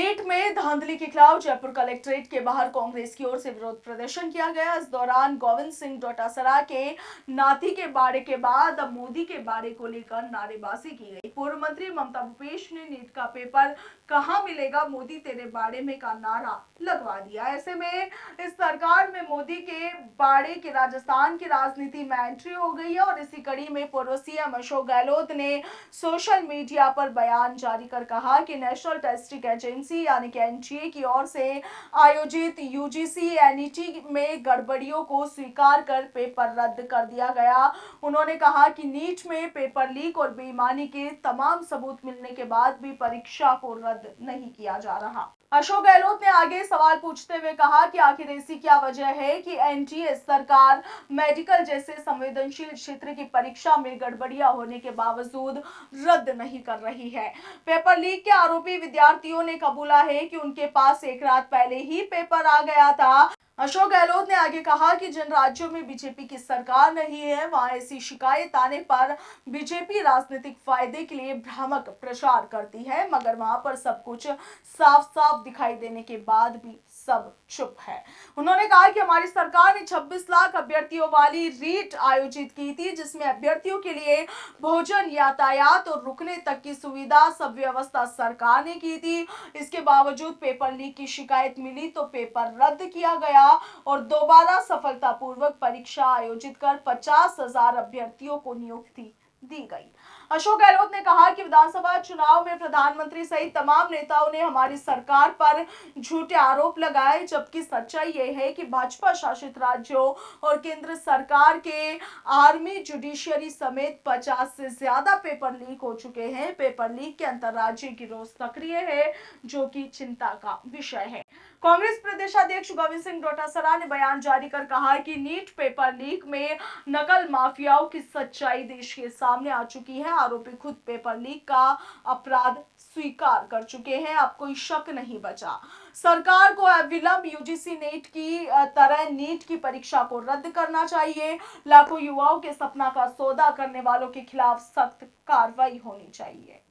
NEET में धांधली के खिलाफ जयपुर कलेक्ट्रेट के बाहर कांग्रेस की ओर से विरोध प्रदर्शन किया गया। इस दौरान गोविंद सिंह डोटासरा के नाती के बाड़े के बाद अब मोदी के बाड़े को लेकर नारेबाजी की गई। पूर्व मंत्री ममता भूपेश ने नीट का पेपर कहां मिलेगा मोदी तेरे बाड़े में का नारा लगवा दिया। ऐसे में इस सरकार में मोदी के बाड़े के राजस्थान की राजनीति में एंट्री हो गई है और इसी कड़ी में पूर्व सीएम अशोक गहलोत ने सोशल मीडिया पर बयान जारी कर कहा कि नेशनल टेस्टिंग एजेंसी यानी कि एनटीए की ओर से आयोजित यूजीसी एनईटी में गड़बड़ियों को स्वीकार कर पेपर रद्द कर दिया गया। उन्होंने कहा कि नीट में पेपर लीक और बेईमानी के तमाम सबूत मिलने के बाद भी परीक्षा को रद्द नहीं किया जा रहा। अशोक गहलोत ने आगे सवाल पूछते हुए कहा कि आखिर ऐसी क्या वजह है कि एनटीए सरकार मेडिकल जैसे संवेदनशील क्षेत्र की परीक्षा में गड़बड़ियां होने के बावजूद रद्द नहीं कर रही है। पेपर लीक के आरोपी विद्यार्थियों ने कबूला है कि उनके पास एक रात पहले ही पेपर आ गया था। अशोक गहलोत ने आगे कहा कि जिन राज्यों में बीजेपी की सरकार नहीं है वहां ऐसी शिकायत आने पर बीजेपी राजनीतिक फायदे के लिए भ्रामक प्रचार करती है, मगर वहां पर सब कुछ साफ साफ दिखाई देने के बाद भी सब चुप है। उन्होंने कहा कि हमारी सरकार ने 26 लाख अभ्यर्थियों वाली रीट आयोजित की थी, जिसमें अभ्यर्थियों के लिए भोजन, यातायात और रुकने तक की सुविधा सब व्यवस्था सरकार ने की थी। इसके बावजूद पेपर लीक की शिकायत मिली तो पेपर रद्द किया गया और दोबारा सफलतापूर्वक परीक्षा आयोजित कर 50,000 अभ्यर्थियों को नियुक्ति दी गई। अशोक गहलोत ने कहा कि विधानसभा चुनाव में प्रधानमंत्री सहित तमाम नेताओं ने हमारी सरकार पर झूठे आरोप लगाए, जबकि सच्चाई ये है कि भाजपा शासित राज्यों और केंद्र सरकार के आर्मी, जुडिशियरी समेत 50 से ज्यादा पेपर लीक हो चुके हैं। पेपर लीक के अंतर्राज्यीय गिरोह सक्रिय है, जो कि चिंता का विषय है। कांग्रेस प्रदेशाध्यक्ष गोविंद सिंह डोटासरा ने बयान जारी कर कहा कि नीट पेपर लीक में नकल माफियाओं की सच्चाई देश के सामने आ चुकी है। आरोपी खुद पेपर लीक का अपराध स्वीकार कर चुके हैं। अब कोई शक नहीं बचा। सरकार को अविलंब यूजीसी नेट की तरह नीट की परीक्षा को रद्द करना चाहिए। लाखों युवाओं के सपना का सौदा करने वालों के खिलाफ सख्त कार्रवाई होनी चाहिए।